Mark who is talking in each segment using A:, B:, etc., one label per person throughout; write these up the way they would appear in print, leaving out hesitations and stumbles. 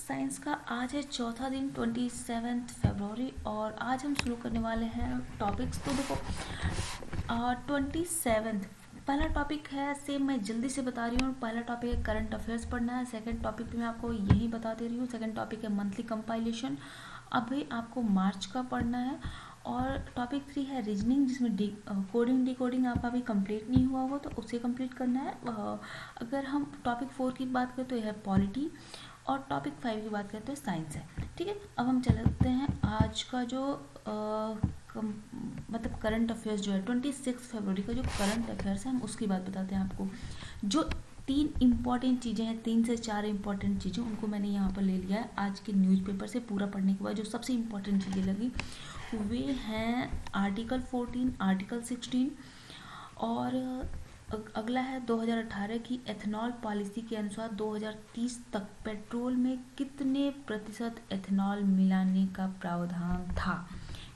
A: Science का आज है चौथा दिन 27 फरवरी और आज हम शुरू करने वाले हैं टॉपिक्स। तो देखो 27 पहला टॉपिक है, सेम मैं जल्दी से बता रही हूँ। पहला टॉपिक है करंट अफेयर्स पढ़ना है। सेकंड टॉपिक पे मैं आपको यही बता दे रही हूँ। सेकंड टॉपिक है मंथली कंपाइलेशन, अभी आपको मार्च का पढ़ना है। और टॉपिक 3 है रीजनिंग, जिसमें कोडिंग डिकोडिंग आपका अभी कंप्लीट नहीं हुआ हो तो उसे कंप्लीट करना है। अगर हम टॉपिक 4 की बात करें तो यह है पॉलिटी, और टॉपिक 5 की बात करें तो साइंस है। ठीक है, अब हम चलते हैं आज का जो मतलब करंट अफेयर्स जो है 26 फरवरी का जो करंट अफेयर्स है हम उसकी बात बताते हैं आपको। जो 3 इम्पॉर्टेंट चीज़ें हैं, 3 से 4 इम्पॉर्टेंट चीज़ें, उनको मैंने यहाँ पर ले लिया है। आज के न्यूज़पेपर से पूरा पढ़ने के बाद जो सबसे इम्पॉर्टेंट चीज़ें लगी वे हैं आर्टिकल 14, आर्टिकल 16 और अगला है 2018 की एथेनॉल पॉलिसी के अनुसार 2030 तक पेट्रोल में कितने प्रतिशत एथेनॉल मिलाने का प्रावधान था।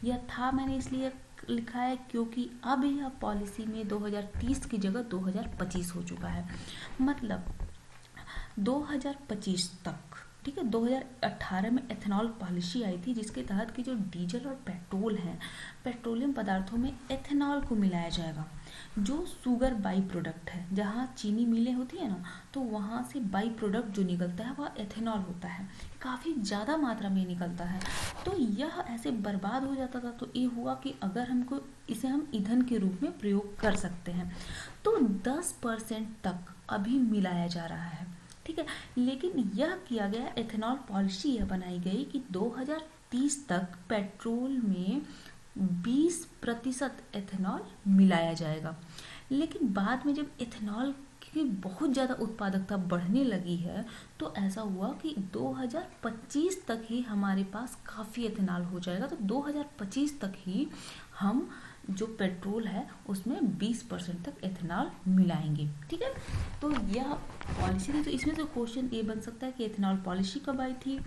A: यह था मैंने इसलिए लिखा है क्योंकि अब यह पॉलिसी में 2030 की जगह 2025 हो चुका है। मतलब 2025 तक, ठीक है। 2018 में एथेनॉल पॉलिसी आई थी जिसके तहत कि जो डीजल और पेट्रोल हैं, पेट्रोलियम पदार्थों में एथेनॉल को मिलाया जाएगा। जो शुगर बाई प्रोडक्ट है, जहाँ चीनी मिलें होती है ना, तो वहाँ से बाई प्रोडक्ट जो निकलता है वह एथेनॉल होता है। काफ़ी ज़्यादा मात्रा में निकलता है, तो यह ऐसे बर्बाद हो जाता था। तो ये हुआ कि अगर हमको इसे हम ईंधन के रूप में प्रयोग कर सकते हैं तो 10% तक अभी मिलाया जा रहा है, ठीक है। लेकिन यह किया गया एथेनॉल पॉलिसी यह बनाई गई कि 2030 तक पेट्रोल में 20% एथेनॉल मिलाया जाएगा। लेकिन बाद में जब एथेनॉल की बहुत ज़्यादा उत्पादकता बढ़ने लगी है तो ऐसा हुआ कि 2025 तक ही हमारे पास काफ़ी एथेनॉल हो जाएगा। तो 2025 तक ही हम जो पेट्रोल है उसमें 20% तक एथेनॉल मिलाएंगे, ठीक है। तो यह पॉलिसी थी। तो इसमें से क्वेश्चन ये बन सकता है कि एथेनॉल पॉलिसी कब आई थी,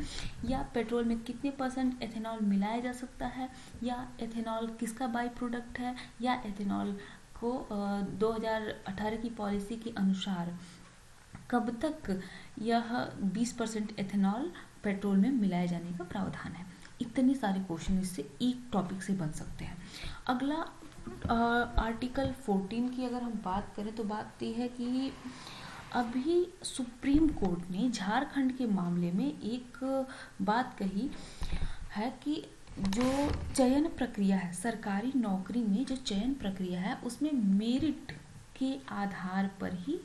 A: या पेट्रोल में कितने % एथेनॉल मिलाया जा सकता है, या एथेनॉल किसका बाई प्रोडक्ट है, या एथेनॉल को 2018 की पॉलिसी के अनुसार कब तक यह 20% एथेनॉल पेट्रोल में मिलाए जाने का प्रावधान है। इतने सारे क्वेश्चन इससे एक टॉपिक से बन सकते हैं। अगला आर्टिकल 14 की अगर हम बात करें तो बात यह है कि अभी सुप्रीम कोर्ट ने झारखंड के मामले में एक बात कही है कि जो चयन प्रक्रिया है, सरकारी नौकरी में जो चयन प्रक्रिया है उसमें मेरिट के आधार पर ही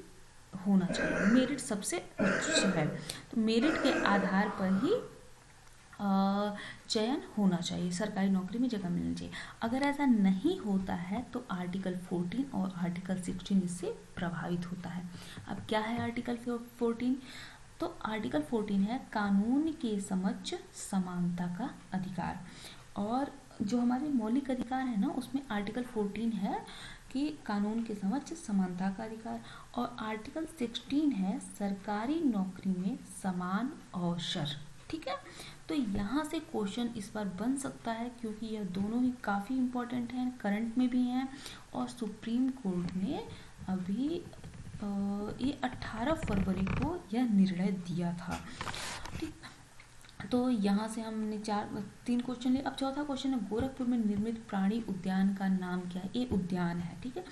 A: होना चाहिए। मेरिट सबसे उच्च है, तो मेरिट के आधार पर ही चयन होना चाहिए, सरकारी नौकरी में जगह मिलनी चाहिए। अगर ऐसा नहीं होता है तो आर्टिकल 14 और आर्टिकल 16 इससे प्रभावित होता है। अब क्या है आर्टिकल 14? तो आर्टिकल 14 है कानून के समक्ष समानता का अधिकार। और जो हमारे मौलिक अधिकार है ना, उसमें आर्टिकल 14 है कि कानून के समक्ष समानता का अधिकार, और आर्टिकल 16 है सरकारी नौकरी में समान अवसर, ठीक है। तो यहाँ से क्वेश्चन इस बार बन सकता है क्योंकि यह दोनों ही काफ़ी इम्पोर्टेंट हैं, करंट में भी हैं, और सुप्रीम कोर्ट ने अभी ये 18 फरवरी को यह निर्णय दिया था, ठीक। तो यहाँ से हमने 3 क्वेश्चन लिए। अब चौथा क्वेश्चन है गोरखपुर में निर्मित प्राणी उद्यान का नाम क्या है। ये उद्यान है, ठीक है।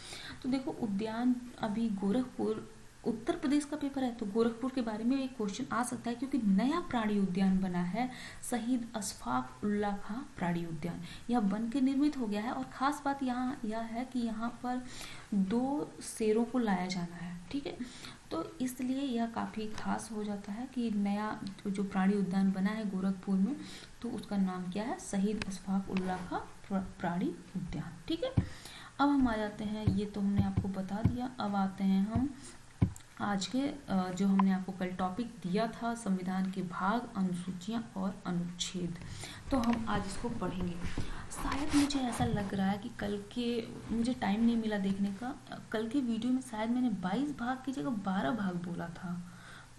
A: तो देखो उद्यान, अभी गोरखपुर उत्तर प्रदेश का पेपर है तो गोरखपुर के बारे में एक क्वेश्चन आ सकता है क्योंकि नया प्राणी उद्यान बना है, शहीद अशफाक उल्लाह खां प्राणी उद्यान। यह बन के निर्मित हो गया है, और ख़ास बात यहाँ यह है कि यहाँ पर 2 शेरों को लाया जाना है, ठीक है। तो इसलिए यह काफ़ी खास हो जाता है कि नया जो प्राणी उद्यान बना है गोरखपुर में, तो उसका नाम क्या है, शहीद अशफाक उल्लाह खां प्राणी उद्यान, ठीक है। अब हम आ जाते हैं, ये तो हमने आपको बता दिया। अब आते हैं हम आज के जो हमने आपको कल टॉपिक दिया था, संविधान के भाग, अनुसूचियाँ और अनुच्छेद। तो हम आज इसको पढ़ेंगे। शायद मुझे ऐसा लग रहा है कि कल के मुझे टाइम नहीं मिला देखने का। कल के वीडियो में शायद मैंने 22 भाग की जगह 12 भाग बोला था।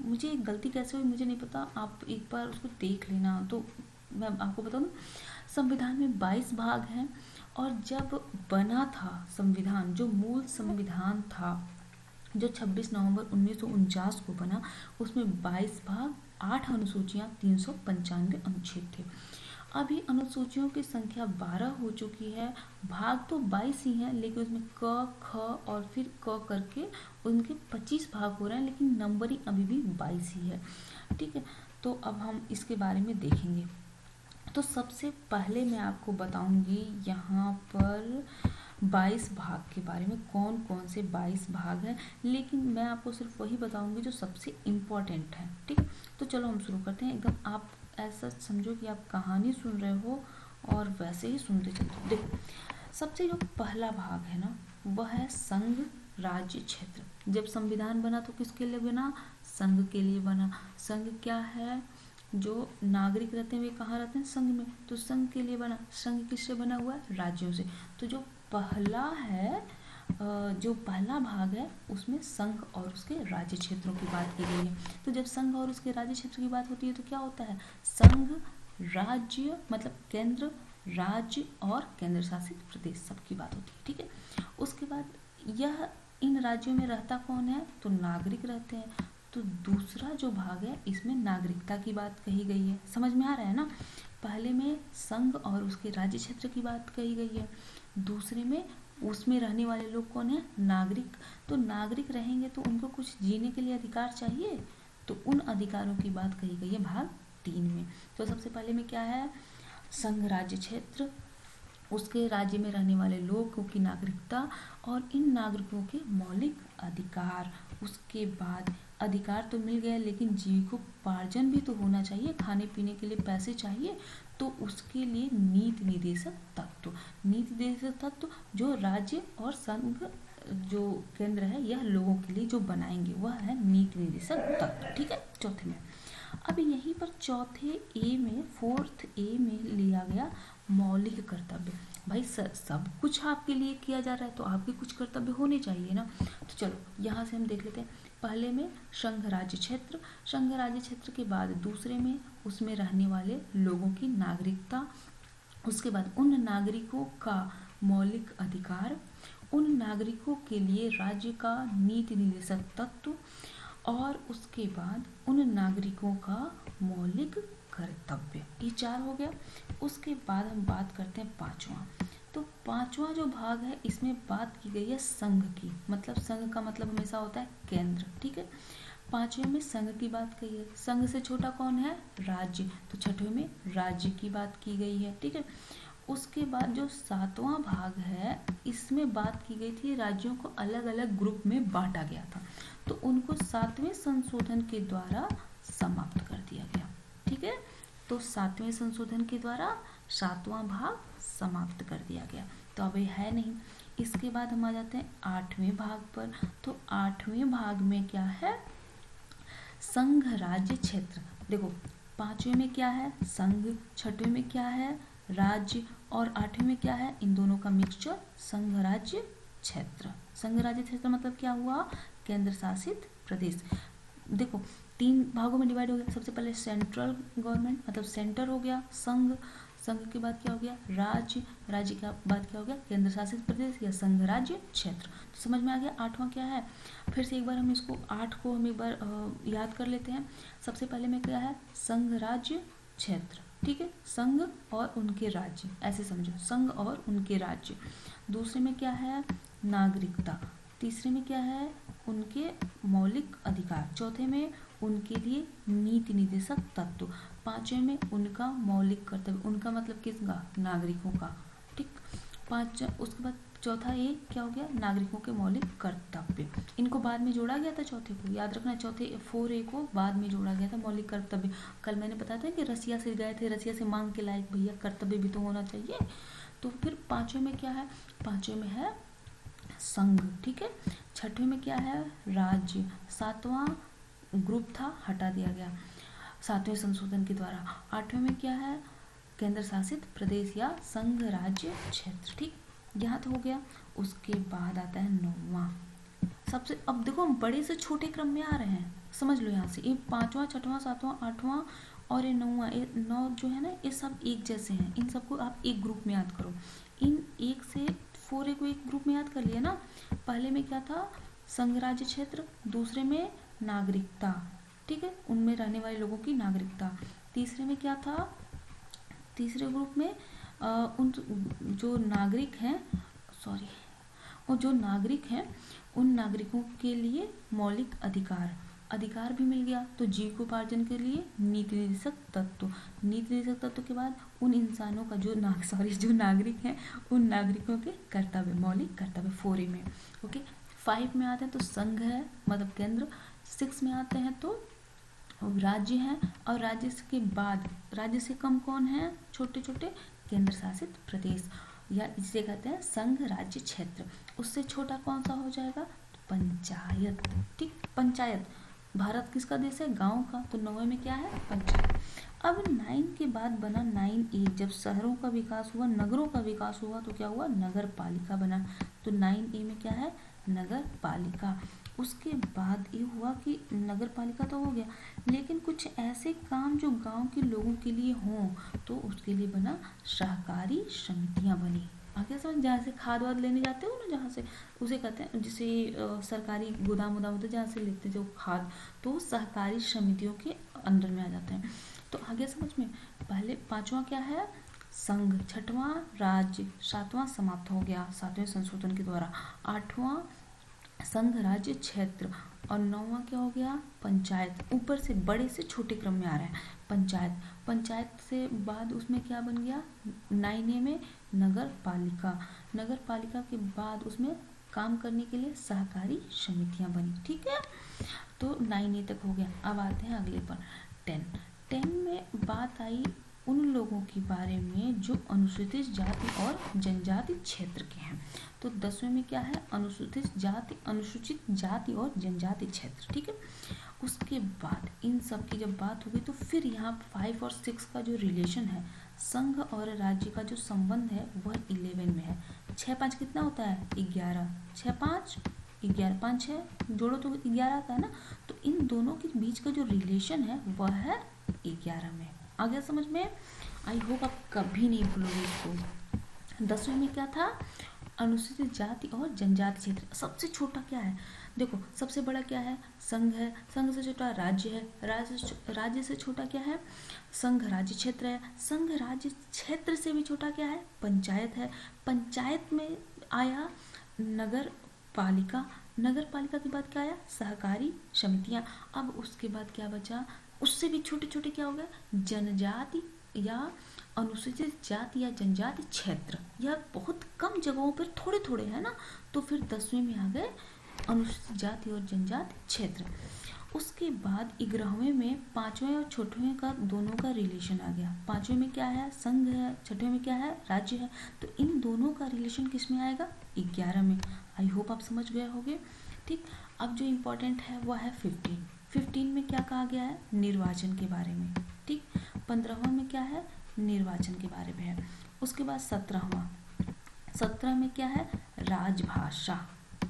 A: मुझे गलती कैसे हुई मुझे नहीं पता, आप एक बार उसको देख लेना। तो मैं आपको बताऊँ, संविधान में 22 भाग हैं, और जब बना था संविधान, जो मूल संविधान था जो 26 नवंबर 1949 को बना, उसमें 22 भाग 8 अनुसूचियां, 395 अनुच्छेद थे। अभी अनुसूचियों की संख्या 12 हो चुकी है। भाग तो 22 ही हैं, लेकिन उसमें क, ख और फिर क करके उनके 25 भाग हो रहे हैं, लेकिन नंबरिंग अभी भी 22 ही है। ठीक है, तो अब हम इसके बारे में देखेंगे। तो सबसे पहले मैं आपको बताऊंगी यहाँ पर 22 भाग के बारे में, कौन कौन से 22 भाग हैं, लेकिन मैं आपको सिर्फ वही बताऊंगी जो सबसे इम्पोर्टेंट है। ठीक है, तो चलो हम शुरू करते हैं। एकदम आप ऐसा समझो कि आप कहानी सुन रहे हो और वैसे ही सुनते चलते हो। देखो, सबसे जो पहला भाग है ना, वह है संघ राज्य क्षेत्र। जब संविधान बना तो किसके लिए बना? संघ के लिए बना। संघ क्या है? जो नागरिक रहते हैं वे कहाँ रहते हैं? संघ में। तो संघ के लिए बना। संघ किससे बना हुआ है? राज्यों से। तो जो पहला है, जो पहला भाग है, उसमें संघ और उसके राज्य क्षेत्रों की बात की गई है। तो जब संघ और उसके राज्य क्षेत्र की बात होती है तो क्या होता है? संघ, राज्य मतलब केंद्र, राज्य और केंद्र शासित प्रदेश, सबकी बात होती है। ठीक है, उसके बाद यह इन राज्यों में रहता कौन है? तो नागरिक रहते हैं। तो दूसरा जो भाग है, इसमें नागरिकता की बात कही गई है। समझ में आ रहा है ना? पहले में संघ और उसके राज्य क्षेत्र की बात कही गई है, दूसरे में उसमें रहने वाले लोग कौन है? नागरिक। तो नागरिक रहेंगे तो उनको कुछ जीने के लिए अधिकार चाहिए, तो उन अधिकारों की बात कही गई है भाग 3 में। तो सबसे पहले में क्या है? संघ राज्य क्षेत्र, उसके राज्य में रहने वाले लोगों की नागरिकता और इन नागरिकों के मौलिक अधिकार। उसके बाद अधिकार तो मिल गया, लेकिन जीविकोपार्जन भी तो होना चाहिए, खाने पीने के लिए पैसे चाहिए, तो उसके लिए नीति निर्देशक तत्व। नीति निर्देशक तत्व जो राज्य और संघ जो केंद्र है, यह लोगों के लिए जो बनाएंगे, वह है नीति निर्देशक तत्व। ठीक है, चौथे में। अब यहीं पर चौथे ए में, 4th ए में लिया गया मौलिक कर्तव्य। भाई सब कुछ आपके लिए किया जा रहा है, तो आपके कुछ कर्तव्य होने चाहिए ना। तो चलो यहाँ से हम देख लेते हैं। पहले में संघ राज्य क्षेत्र। संघ राज्य क्षेत्र के बाद दूसरे में उसमें रहने वाले लोगों की नागरिकता। उसके बाद उन नागरिकों का मौलिक अधिकार, उन नागरिकों के लिए राज्य का नीति निर्देशक तत्व, और उसके बाद उन नागरिकों का मौलिक कर्तव्य। ये 4 हो गया। उसके बाद हम बात करते हैं 5वां। तो 5वां जो भाग है, इसमें बात की गई है संघ की। मतलब संघ का मतलब हमेशा होता है केंद्र। ठीक है, 5वें में संघ की बात कही है। संघ से छोटा कौन है? राज्य। तो 6वें में राज्य की बात की गई है। ठीक है, उसके बाद जो 7वां भाग है, इसमें बात की गई थी राज्यों को अलग अलग ग्रुप में बांटा गया था, तो उनको 7वें संशोधन के द्वारा समाप्त कर दिया गया। ठीक है, तो 7वें संशोधन के द्वारा 7वां भाग समाप्त कर दिया गया। तो अब ये है नहीं। इसके बाद हम आ जाते हैं 8वें भाग पर। तो 8वें भाग में क्या है? संघ राज्य क्षेत्र। देखो, 5वें में क्या है? संघ, 6वें में क्या है? राज्य, और 8वें में क्या है? इन दोनों का मिक्सचर, संघ राज्य क्षेत्र। संघ राज्य क्षेत्र मतलब क्या हुआ? केंद्र शासित प्रदेश। देखो, 3 भागों में डिवाइड हो गया। सबसे पहले सेंट्रल गवर्नमेंट मतलब सेंटर हो गया, संघ, संघ के बाद क्या हो गया? राज्य, राज्य के बाद क्या हो गया? केंद्र शासित प्रदेश या संघ राज्य क्षेत्र। तो समझ में आ गया 8वां क्या है। फिर से एक बार हम इसको 8 को हम एक बार याद कर लेते हैं। सबसे पहले में क्या है? संघ राज्य क्षेत्र। ठीक है, संघ और उनके राज्य, ऐसे समझो, संघ और उनके राज्य। दूसरे में क्या है? नागरिकता। तीसरे में क्या है? उनके मौलिक अधिकार। चौथे में उनके लिए नीति निर्देशक तत्व। 5वें में उनका मौलिक कर्तव्य। उनका मतलब किसका? नागरिकों का। ठीक, 5। उसके बाद चौथा ये क्या हो गया? नागरिकों के मौलिक कर्तव्य। इनको बाद में जोड़ा गया था, चौथे को याद रखना, चौथे 4A को बाद में जोड़ा गया था, मौलिक कर्तव्य। कल मैंने बताया था कि रसिया से गए थे, रसिया से मांग के लायक, भैया कर्तव्य भी तो होना चाहिए। तो फिर 5वें में क्या है? 5वें में है संघ। ठीक है, 6वें में क्या है? राज्य। 7वां ग्रुप था, हटा दिया गया 7वें संशोधन के द्वारा। 8वें में क्या है? केंद्र शासित प्रदेश या संघ राज्य क्षेत्र। ठीक, यहाँ तो हो गया। उसके बाद आता है 9वां। सबसे, अब देखो हम बड़े से छोटे क्रम में आ रहे हैं, समझ लो। यहाँ से ये 5वां, 6वां, 7वां, 8वां और ये 9वां, ये 9 जो है ना, ये सब एक जैसे हैं। इन सबको आप एक ग्रुप में याद करो। इन 1 से 4A को एक ग्रुप में याद कर लिया ना। पहले में क्या था? संघ राज्य क्षेत्र, दूसरे में नागरिकता, ठीक है, उनमें रहने वाले लोगों की नागरिकता। तीसरे में क्या था, तीसरे ग्रुप में उन जो नागरिक हैं, सॉरी, और जो नागरिक हैं उन नागरिकों के लिए मौलिक अधिकार भी मिल गया। तो जीविकोपार्जन के लिए नीति निर्देशक तत्व, नीति निर्देशक तत्व के बाद उन इंसानों का जो नागरिक हैं उन नागरिकों के कर्तव्य, मौलिक कर्तव्य 4A में। ओके, 5 में आते हैं तो संघ है, मतलब केंद्र। 6 में आते हैं तो राज्य हैं, और राज्य के बाद राज्य से कम कौन है, छोटे छोटे केंद्र शासित प्रदेश, या इसे कहते हैं संघ राज्य क्षेत्र। उससे छोटा कौन सा हो जाएगा, पंचायत। ठीक, पंचायत, भारत किसका देश है, गांव का, तो 9 में क्या है, पंचायत। अब 9 के बाद बना 9A, जब शहरों का विकास हुआ, नगरों का विकास हुआ, तो क्या हुआ, नगर पालिका बना। तो 9A में क्या है, नगर पालिका। उसके बाद ये हुआ कि नगर पालिका तो हो गया, लेकिन कुछ ऐसे काम जो गांव के लोगों के लिए हों, तो उसके लिए बना सहकारी समितियां बनी। आगे समझ, जहाँ से खाद वाद लेने जाते हो ना, जहाँ से, उसे कहते हैं, जैसे सरकारी गोदाम वोदाम होते हैं जहाँ से लेते जो खाद, तो सहकारी समितियों के अंदर में आ जाते हैं। तो आगे समझ में, पहले 5वां क्या है, संघ। 6वां राज्य। 7वां समाप्त हो गया 7वें संशोधन के द्वारा। 8वां संघ राज्य क्षेत्र, और 9वां क्या हो गया, पंचायत। ऊपर से बड़े से छोटे क्रम में आ रहा है पंचायत। पंचायत से बाद उसमें क्या बन गया, 9A में नगर पालिका। नगर पालिका के बाद उसमें काम करने के लिए सहकारी समितियां बनी। ठीक है, तो 9A तक हो गया। अब आते हैं अगले पर 10 में बात आई उन लोगों के बारे में जो अनुसूचित जाति और जनजाति क्षेत्र के हैं। तो 10वें में क्या है, अनुसूचित जाति और जनजाति क्षेत्र। ठीक है, उसके बाद इन सब की जब बात होगी तो फिर यहाँ 5 और 6 का जो रिलेशन है, संघ और राज्य का जो संबंध है, वह 11 में है। 6-5 कितना होता है, 11। 6-5 11, 5-6 जोड़ो तो 11 आता है ना। तो इन दोनों के बीच का जो रिलेशन है वह है 11 में। आ गया समझ में, आई होप आप कभी नहीं भूलोगे इसको। 10वें में क्या था, अनुसूचित जाति और जनजाति क्षेत्र। सबसे छोटा क्या है, देखो सबसे बड़ा क्या है, संघ है, संघ से छोटा राज्य है, राज्य से छोटा क्या है, संघ राज्य क्षेत्र है, संघ राज्य क्षेत्र से भी छोटा क्या है, पंचायत है। पंचायत में आया नगर पालिका, नगर पालिका के बाद क्या आया, सहकारी समितियां। अब उसके बाद क्या बचा, उससे भी छोटे छोटे क्या हो गए, जनजाति या अनुसूचित जाति या जनजाति क्षेत्र। यह बहुत कम जगहों पर थोड़े थोड़े है ना। तो फिर 10वें में आ गए अनुसूचित जाति और जनजाति क्षेत्र। उसके बाद 11वें में 5वें और 6वें का दोनों का रिलेशन आ गया। 5वें में क्या है, संघ है, 6वें में क्या है, राज्य है। तो इन दोनों का रिलेशन किस में आएगा, 11 में। आई होप आप समझ गए होंगे। ठीक, अब जो इम्पोर्टेंट है वह है 15 में क्या कहा गया है, निर्वाचन के बारे में। ठीक, 15वां में क्या है, निर्वाचन के बारे में है। उसके बाद 17 में क्या है, राजभाषा।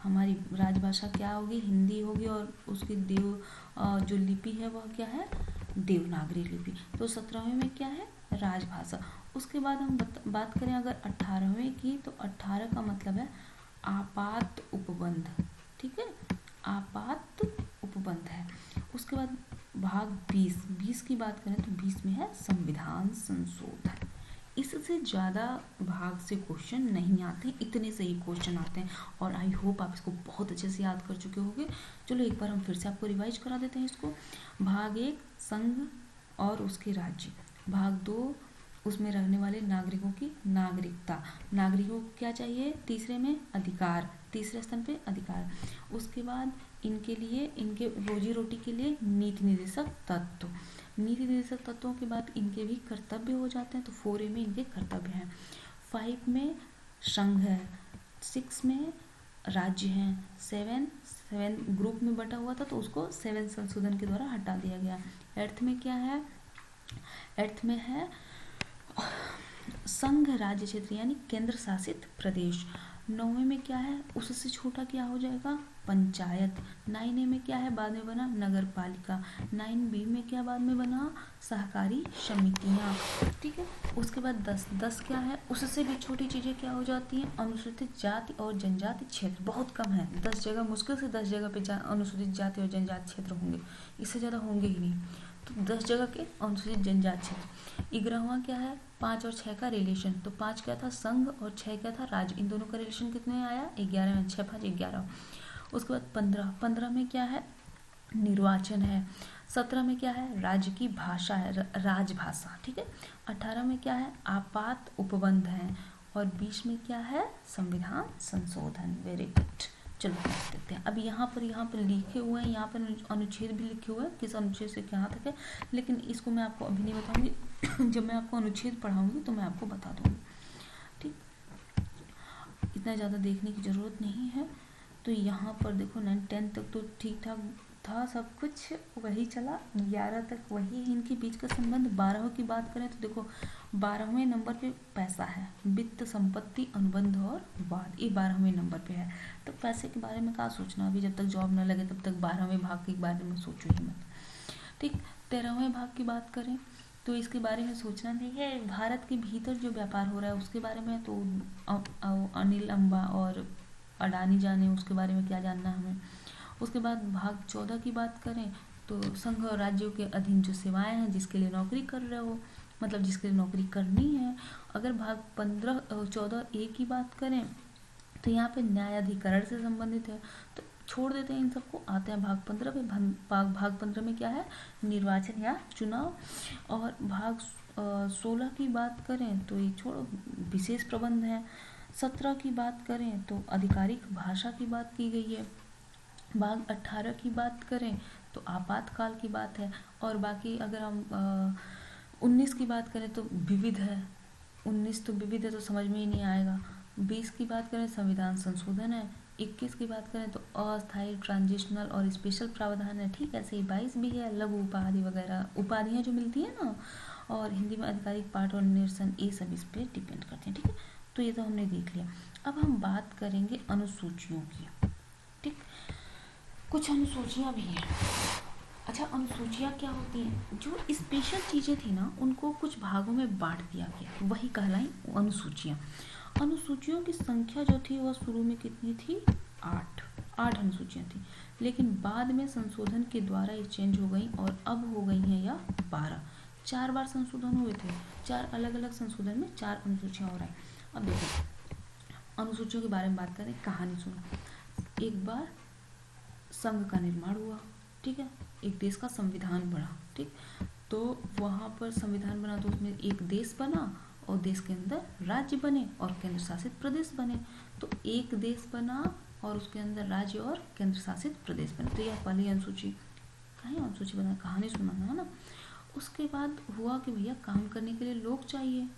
A: हमारी राजभाषा क्या होगी, हिंदी होगी, और उसकी जो लिपि है वह क्या है, देवनागरी लिपि। तो 17वें में क्या है, राजभाषा। उसके बाद हम बात करें अगर 18वें की, तो 18 का मतलब है आपात उपबंध। ठीक है, आपात उपबंध है। उसके बाद भाग 20 की बात करें तो 20 में है संविधान संशोधन। इससे ज़्यादा भाग से क्वेश्चन नहीं आते, इतने से ही क्वेश्चन आते हैं, और आई होप आप इसको बहुत अच्छे से याद कर चुके होंगे। चलो एक बार हम फिर से आपको रिवाइज करा देते हैं इसको। भाग 1 संघ और उसके राज्य, भाग 2 उसमें रहने वाले नागरिकों की नागरिकता, नागरिकों को क्या चाहिए, तीसरे में अधिकार, तीसरे स्थान पे अधिकार। उसके बाद इनके लिए, इनके रोजी रोटी के लिए नीति निर्देशक तत्व, नीति निर्देशक तत्वों के बाद इनके भी कर्तव्य हो जाते हैं। तो 4A में इनके कर्तव्य हैं। 5 में संघ है, 6 में राज्य हैं, 7 ग्रुप में बटा हुआ था तो उसको 7 संशोधन के द्वारा हटा दिया गया। 8 में क्या है, 8 में है संघ राज्य क्षेत्र यानी केंद्र शासित प्रदेश। 9वें में क्या है, उससे छोटा क्या हो जाएगा, पंचायत। 9A में क्या है, बाद में बना नगर पालिका। 9B में क्या बाद में बना, सहकारी समितियाँ। ठीक है, उसके बाद 10 क्या है, उससे भी छोटी चीज़ें क्या हो जाती हैं, अनुसूचित जाति और जनजाति क्षेत्र। बहुत कम है, 10 जगह, मुश्किल से 10 जगह पे अनुसूचित जाति और जनजाति क्षेत्र होंगे, इससे ज़्यादा होंगे ही नहीं। तो 10 जगह के अनुसूचित जनजाति क्षेत्र। 11वां क्या है, 5 और 6 का रिलेशन। तो 5 क्या था, संघ, और 6 क्या था, राज्य। इन दोनों का रिलेशन कितने आया, 11 में, 6 5 11। उसके बाद 15 में क्या है, निर्वाचन है। 17 में क्या है, राज्य की भाषा है, राजभाषा। ठीक है। 18 में क्या है, आपात उपबंध है। और 20 में क्या है, संविधान संशोधन। Very good. चलो देख लेते हैं। अब यहाँ पर लिखे हुए हैं, यहाँ पर अनुच्छेद भी लिखे हुए हैं, किस अनुच्छेद से कहाँ तक है, लेकिन इसको मैं आपको अभी नहीं बताऊंगी। जब मैं आपको अनुच्छेद पढ़ाऊंगी तो मैं आपको बता दूंगी। ठीक, इतना ज़्यादा देखने की ज़रूरत नहीं है। तो यहाँ पर देखो 9 10 तक तो ठीक ठाक था, सब कुछ वही चला, 11 तक वही है इनके बीच का संबंध। 12 की बात करें तो देखो 12वें नंबर पे पैसा है, वित्त, संपत्ति, अनुबंध और वाद, ये 12वें नंबर पे है। तो पैसे के बारे में क्या सोचना, अभी जब तक जॉब न लगे तब तक 12वें भाग के बारे में सोचो ही मत। ठीक, 13वें भाग की बात करें तो इसके बारे में सोचना नहीं है। भारत के भीतर जो व्यापार हो रहा है उसके बारे में, तो अनिल अंबा और अडानी जाने, उसके बारे में क्या जानना हमें। उसके बाद भाग 14 की बात करें तो संघ और राज्यों के अधीन जो सेवाएं हैं, जिसके लिए नौकरी कर रहे हो, मतलब जिसके लिए नौकरी करनी है। अगर भाग 14A की बात करें तो यहाँ पे न्यायाधिकरण से संबंधित है, तो छोड़ देते हैं इन सबको, आते हैं भाग 15 पे। भाग 15 में क्या है, निर्वाचन या चुनाव। और भाग 16 की बात करें तो ये छोड़ो, विशेष प्रबंध है। 17 की बात करें तो आधिकारिक भाषा की बात की गई है। भाग 18 की बात करें तो आपातकाल की बात है। और बाकी अगर हम 19 की बात करें तो विविध है, 19 तो विविध है तो समझ में ही नहीं आएगा। 20 की बात करें संविधान संशोधन है। 21 की बात करें तो अस्थायी, ट्रांजिशनल और स्पेशल प्रावधान है। ठीक, ऐसे ही 22 भी है, लघु उपाधि वगैरह, उपाधियाँ जो मिलती है ना, और हिंदी में आधिकारिक पाठ और निरसन, ये सब इस पर डिपेंड करते हैं। ठीक है, तो ये तो हमने देख लिया। अब हम बात करेंगे अनुसूचियों की। ठीक, कुछ अनुसूचियाँ भी हैं। अच्छा, अनुसूचियाँ क्या होती हैं, जो स्पेशल चीज़ें थी ना उनको कुछ भागों में बांट दिया गया, वही कहलाई अनुसूचियाँ। अनुसूचियों की संख्या जो थी वह शुरू में कितनी थी, 8 अनुसूचियाँ थी, लेकिन बाद में संशोधन के द्वारा ये चेंज हो गई और अब हो गई हैं या 12। 4 बार संशोधन हुए थे, 4 अलग अलग संशोधन में 4 अनुसूचियाँ हो रही। अब देखो अनुसूचियों के बारे में बात करें, कहानी सुनो। एक बार संघ का निर्माण हुआ, ठीक है, एक देश का संविधान बना। ठीक, तो वहाँ पर संविधान बना तो उसमें एक देश बना और देश के अंदर राज्य बने और केंद्र शासित प्रदेश बने। तो एक देश बना और उसके अंदर राज्य और केंद्र शासित प्रदेश बने। तो यह पहली अनुसूची, कहीं अनुसूची बना, कहानी सुनाना है ना। उसके बाद हुआ कि भैया काम करने के लिए लोग चाहिए,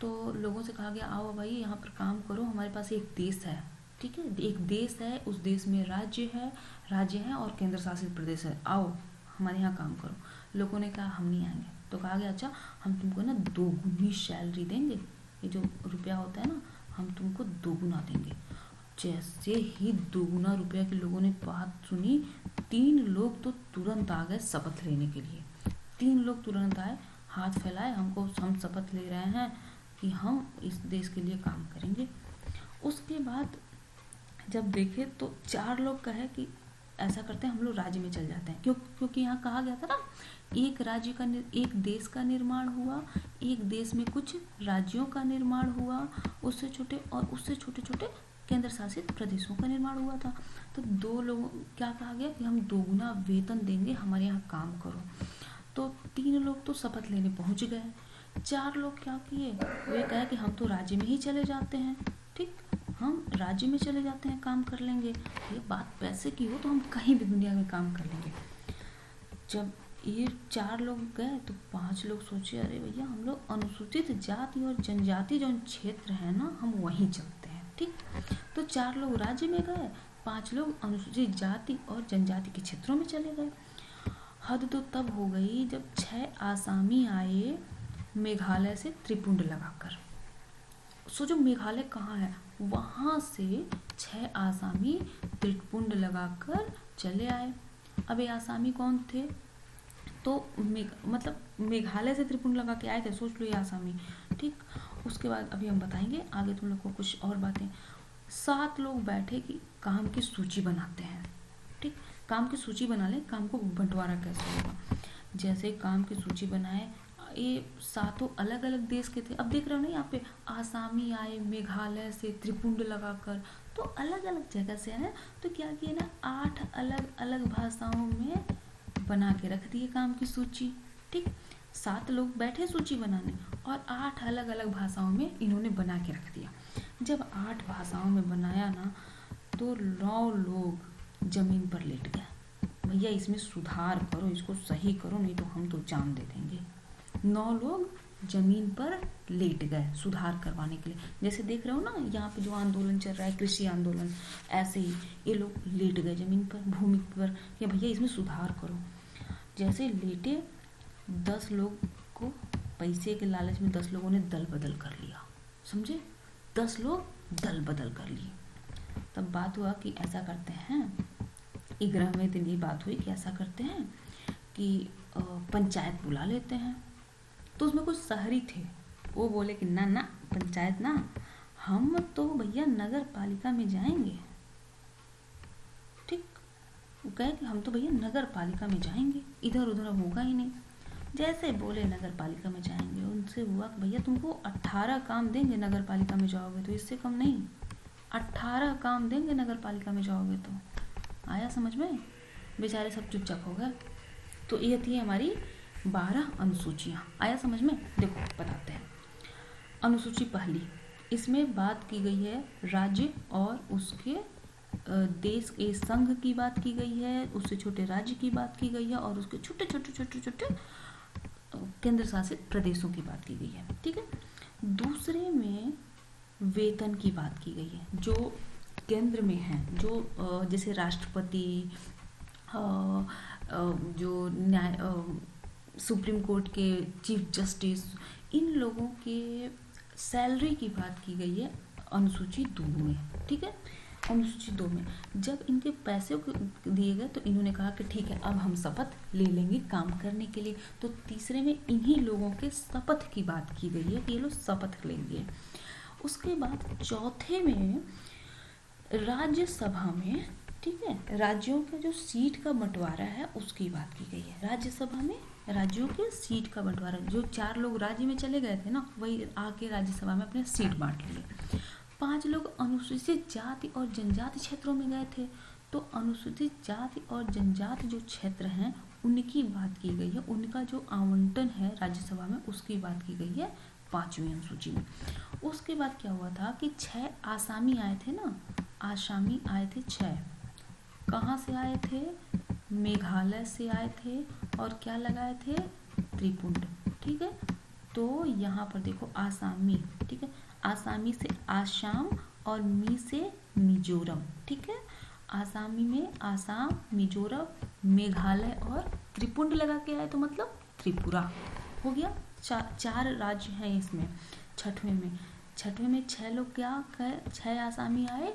A: तो लोगों से कहा गया आओ भाई यहाँ पर काम करो, हमारे पास एक देश है। ठीक है, एक देश है, उस देश में राज्य है और केंद्र शासित प्रदेश है, आओ हमारे यहाँ काम करो। लोगों ने कहा हम नहीं आएंगे। तो कहा गया अच्छा हम तुमको ना 2 गुनी सैलरी देंगे, ये जो रुपया होता है ना, हम तुमको 2 गुना देंगे। जैसे ही 2 गुना रुपया की लोगों ने बात सुनी, 3 लोग तो तुरंत आ गए शपथ लेने के लिए। 3 लोग तुरंत आए, हाथ फैलाए, हम शपथ ले रहे हैं कि हम इस देश के लिए काम करेंगे। उसके बाद जब देखे तो 4 लोग कहे कि ऐसा करते हैं हम लोग राज्य में चल जाते हैं, क्योंकि यहाँ कहा गया था ना, एक देश का निर्माण हुआ, एक देश में कुछ राज्यों का निर्माण हुआ, उससे छोटे छोटे केंद्र शासित प्रदेशों का निर्माण हुआ था। तो 2 लोगों क्या कहा गया कि हम 2 गुना वेतन देंगे, हमारे यहाँ काम करो। तो 3 लोग तो शपथ लेने पहुंच गए, 4 लोग क्या किए, वे कहे कि हम तो राज्य में ही चले जाते हैं। ठीक, हम राज्य में चले जाते हैं, काम कर लेंगे, ये बात पैसे की हो तो हम कहीं भी दुनिया में काम कर लेंगे। जब ये 4 लोग गए तो 5 लोग सोचे अरे भैया हम लोग अनुसूचित जाति और जनजाति जो क्षेत्र है ना, हम वहीं चलते हैं। ठीक, तो 4 लोग राज्य में गए, 5 लोग अनुसूचित जाति और जनजाति के क्षेत्रों में चले गए। हद तो तब हो गई जब 6 आसामी आए मेघालय से त्रिपुंड लगाकर। सोचो मेघालय कहाँ है, वहाँ से 6 आसामी त्रिपुंड लगाकर चले आए। अब ये आसामी कौन थे? तो मतलब मेघालय से त्रिपुंड लगा के आए थे, सोच लो ये आसामी। ठीक, उसके बाद अभी हम बताएंगे आगे तुम लोग को कुछ और बातें। 7 लोग बैठे कि काम की सूची बनाते हैं। ठीक, काम की सूची बना ले, काम को बंटवारा कैसे होगा। जैसे काम की सूची बनाए, ये 7 अलग अलग देश के थे। अब देख रहे हो ना यहाँ पे आसामी आए मेघालय से त्रिपुंड लगाकर, तो अलग अलग जगह से है। तो क्या किया ना, 8 अलग अलग भाषाओं में बना के रख दिए काम की सूची। ठीक, 7 लोग बैठे सूची बनाने और 8 अलग अलग भाषाओं में इन्होंने बना के रख दिया। जब 8 भाषाओं में बनाया ना, तो 9 लोग जमीन पर लेट गए। भैया इसमें सुधार करो, इसको सही करो, नहीं तो हम तो जान दे देंगे। 9 लोग जमीन पर लेट गए सुधार करवाने के लिए। जैसे देख रहे हो ना यहाँ पे जो आंदोलन चल रहा है, कृषि आंदोलन, ऐसे ही ये लोग लेट गए जमीन पर, भूमि पर, या भैया इसमें सुधार करो। जैसे लेटे, 10 लोग को पैसे के लालच में 10 लोगों ने दल बदल कर लिया, समझे? 10 लोग दल बदल कर लिए। तब बात हुआ कि ऐसा करते हैं, 11वें दिन ये बात हुई कि ऐसा करते हैं कि पंचायत बुला लेते हैं। तो उसमें कुछ शहरी थे, वो बोले कि ना ना पंचायत ना, हम तो भैया नगर पालिका में जाएंगे। ठीक, वो कहे कि हम तो भैया नगर पालिका में जाएंगे, इधर उधर होगा ही नहीं। जैसे बोले नगर पालिका में जाएंगे, उनसे हुआ कि भैया तुमको 18 काम देंगे नगर पालिका में जाओगे तो, इससे कम नहीं, 18 काम देंगे नगर पालिका में जाओगे तो। आया समझ में? बेचारे सब चुपचाप हो गए। तो ये थी हमारी 12 अनुसूचियाँ। आया समझ में? देखो बताते हैं। अनुसूची पहली, इसमें बात की गई है राज्य और उसके देश के संघ की बात की गई है, उससे छोटे राज्य की बात की गई है, और उसके छोटे छोटे छोटे छोटे केंद्र शासित प्रदेशों की बात की गई है। ठीक है। दूसरे में वेतन की बात की गई है, जो केंद्र में है, जो जैसे राष्ट्रपति, जो न्याय, सुप्रीम कोर्ट के चीफ जस्टिस, इन लोगों के सैलरी की बात की गई है अनुसूची 2 में। ठीक है। अनुसूची 2 में जब इनके पैसे दिए गए तो इन्होंने कहा कि ठीक है अब हम शपथ ले लेंगे काम करने के लिए। तो तीसरे में इन्हीं लोगों के शपथ की बात की गई है कि ये लोग शपथ लेंगे। उसके बाद चौथे में राज्यसभा में, ठीक है, राज्यों का जो सीट का बंटवारा है उसकी बात की गई है। राज्यसभा में राज्यों के सीट का बंटवारा, जो 4 लोग राज्य में चले गए थे ना, वही आके राज्यसभा में अपने सीट बांट लिए। 5 लोग अनुसूचित जाति और जनजाति क्षेत्रों में गए थे, तो अनुसूचित जाति और जनजाति जो क्षेत्र हैं उनकी बात की गई है, उनका जो आवंटन है राज्यसभा में उसकी बात की गई है 5वीं अनुसूची में। उसके बाद क्या हुआ था कि 6 आसामी आए थे ना, आसामी आए थे 6। कहाँ से आए थे? मेघालय से आए थे, और क्या लगाए थे? त्रिपुंड। ठीक है। तो यहाँ पर देखो आसामी, ठीक है, आसामी से आसाम और मी से मिजोरम। ठीक है। आसामी में आसाम, मिजोरम, मेघालय और त्रिपुंड लगा के आए तो मतलब त्रिपुरा हो गया। 4 राज्य हैं इसमें। छठवें में 6 लोग क्या कहे, 6 आसामी आए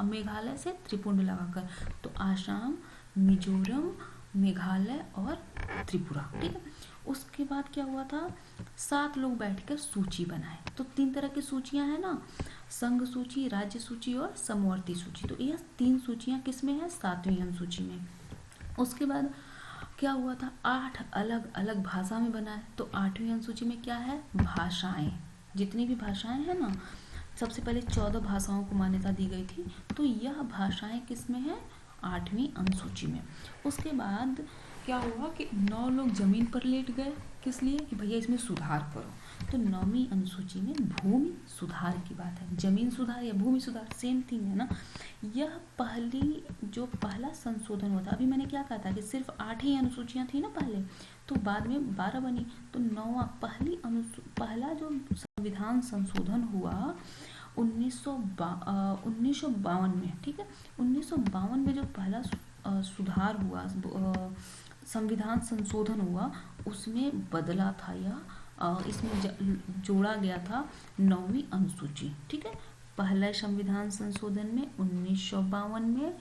A: मेघालय से त्रिपुंड लगाकर, तो आसाम, मिजोरम, मेघालय और त्रिपुरा। ठीक है। उसके बाद क्या हुआ था, 7 लोग बैठकर सूची बनाए। तो 3 तरह की सूचियां हैं ना, संघ सूची, राज्य सूची और समवर्ती सूची। तो यह 3 सूचियां किसमें है? 7वीं अनुसूची में। उसके बाद क्या हुआ था, 8 अलग अलग भाषा में बनाए। तो 8वीं अनुसूची में क्या है? भाषाएं। जितनी भी भाषाएं हैं ना, सबसे पहले 14 भाषाओं को मान्यता दी गई थी, तो यह भाषाएं किसमें है? 8वीं अनुसूची में। उसके बाद क्या हुआ कि 9 लोग जमीन पर लेट गए, किस लिए? कि भैया इसमें सुधार करो। तो 9वीं अनुसूची में भूमि सुधार की बात है। जमीन सुधार या भूमि सुधार सेम थिंग है ना। यह पहला संशोधन हुआ था। अभी मैंने क्या कहा था कि सिर्फ 8 ही अनुसूचियां थी ना पहले, तो बाद में 12 बनी। तो 9वां पहला जो संविधान संशोधन हुआ 1952 में। ठीक है। 1952 में जो पहला सुधार हुआ, संविधान संशोधन हुआ, उसमें बदला था या इसमें जोड़ा गया था 9वीं अनुसूची। ठीक है। पहला संविधान संशोधन में 1952 में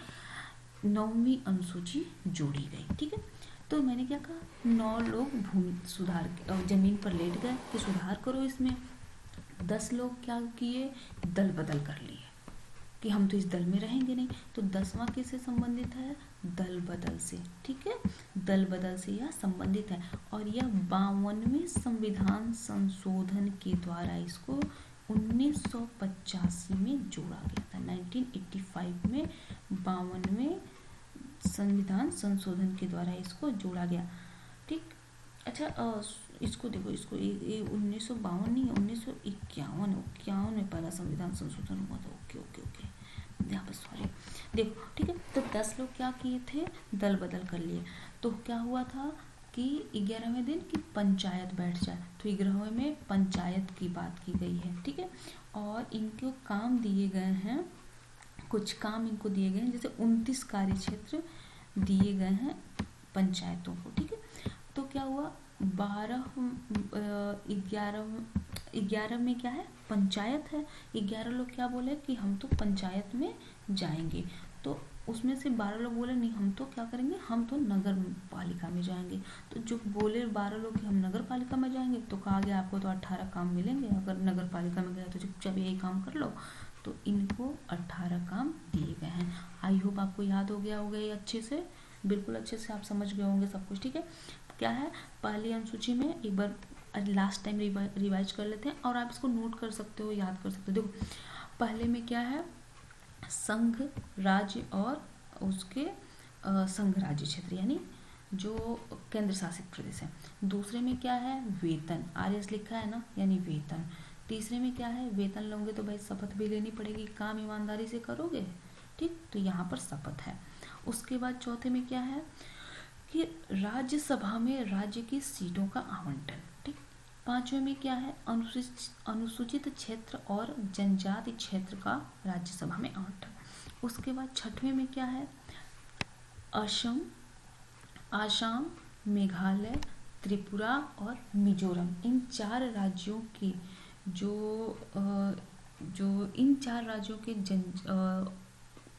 A: 9वीं अनुसूची जोड़ी गई। ठीक है, तो मैंने क्या कहा, 9 लोग भूमि सुधार जमीन पर लेट गए कि सुधार करो इसमें। 10 लोग क्या किए, दल बदल कर लिए कि हम तो इस दल में रहेंगे नहीं। तो 10वां किससे संबंधित है, दल बदल से। ठीक है, दल बदल से यह संबंधित है और यह 52वें संविधान संशोधन के द्वारा इसको 1985 में जोड़ा गया था। 1985 में 52वें संविधान संशोधन के द्वारा इसको जोड़ा गया। ठीक, अच्छा इसको देखो, इसको ये 1952 नहीं, 1951 में पहला संविधान संशोधन हुआ था। ओके ओके ओके, यहाँ पर सॉरी, देखो। ठीक है, तो 10 लोग क्या किए थे, दल बदल कर लिए। तो क्या हुआ था कि 11वें दिन की पंचायत बैठ जाए, तो 11वें में पंचायत की बात की गई है। ठीक है, और इनको काम दिए गए हैं, कुछ काम इनको दिए गए हैं, जैसे 29 कार्य क्षेत्र दिए गए हैं पंचायतों को। ठीक है, तो क्या हुआ, 11 में क्या है, पंचायत है। 11 लोग क्या बोले कि हम तो पंचायत में जाएंगे, तो उसमें से 12 लोग बोले नहीं, हम तो क्या करेंगे, हम तो नगर पालिका में जाएंगे। तो जो बोले 12 लोग कि हम नगर पालिका में जाएंगे, तो कहा गया आपको तो 18 काम मिलेंगे, अगर नगर पालिका में गए तो चुपचाप यही काम कर लो। तो इनको 18 काम दिए गए हैं। आई होप आपको याद हो गया होगा ये अच्छे से, बिल्कुल अच्छे से आप समझ गए होंगे सब कुछ। ठीक है, क्या है, पहली अनुसूची में एक बार लास्ट टाइम रिवाइज कर लेते हैं और आप इसको नोट कर सकते हो, याद कर सकते हो। देखो, पहले में क्या है, संघ राज्य और उसके संघ राज्य क्षेत्र, यानी जो केंद्र शासित प्रदेश है। दूसरे में क्या है, वेतन, आरएस लिखा है ना, यानी वेतन। तीसरे में क्या है, वेतन लोगे तो भाई शपथ भी लेनी पड़ेगी, काम ईमानदारी से करोगे। ठीक, तो यहाँ पर शपथ है। उसके बाद चौथे में क्या है कि राज्यसभा में राज्य की सीटों का आवंटन। ठीक, पांचवें में क्या है, अनुसूचित क्षेत्र और जनजाति क्षेत्र का राज्यसभा में आवंटन। उसके बाद छठवें में क्या है, आसाम, मेघालय, त्रिपुरा और मिजोरम, इन 4 राज्यों की जो इन 4 राज्यों के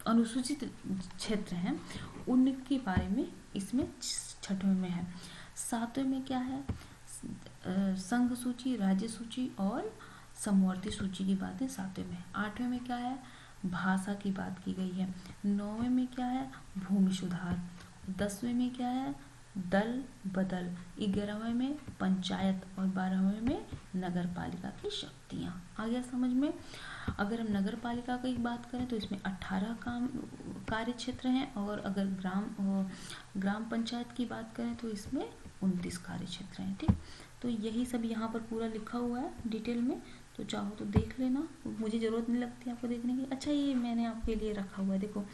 A: अनुसूचित क्षेत्र हैं, उनके बारे में इसमें छठवें में है। सातवें में क्या है, संघ सूची, राज्य सूची और समवर्ती सूची की बातें सातवें में। आठवें में क्या है, भाषा की बात की गई है। 9वें में क्या है, भूमि सुधार। 10वें में क्या है, दल बदल। 11वें में पंचायत और 12वें में नगर पालिका की शक्तियाँ। आ गया समझ में। अगर हम नगर पालिका की बात करें तो इसमें 18 कार्य क्षेत्र हैं, और अगर ग्राम पंचायत की बात करें तो इसमें 29 कार्य क्षेत्र हैं। ठीक, तो यही सब यहाँ पर पूरा लिखा हुआ है डिटेल में, तो चाहो तो देख लेना, मुझे ज़रूरत नहीं लगती आपको देखने की। अच्छा, ये मैंने आपके लिए रखा हुआ है, देखो।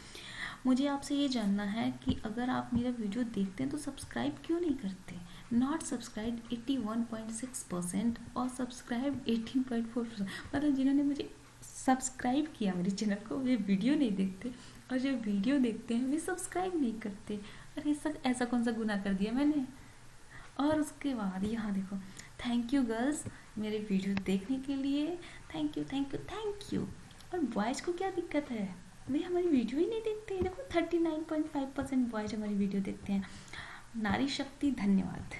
A: मुझे आपसे ये जानना है कि अगर आप मेरा वीडियो देखते हैं तो सब्सक्राइब क्यों नहीं करते। नॉट सब्सक्राइब 81.6% और सब्सक्राइब 18.4%। मतलब जिन्होंने मुझे सब्सक्राइब किया मेरे चैनल को, वे वीडियो नहीं देखते, और जो वीडियो देखते हैं वे सब्सक्राइब नहीं करते। अरे ऐसा कौन सा गुनाह कर दिया मैंने। और उसके बाद यहाँ देखो, थैंक यू गर्ल्स मेरे वीडियो देखने के लिए, thank you thank you thank you. और बॉयज़ को क्या दिक्कत है, वे हमारी वीडियो ही नहीं देखते हैं। देखो 39.5% बॉयज हमारी वीडियो देखते हैं। नारी शक्ति, धन्यवाद।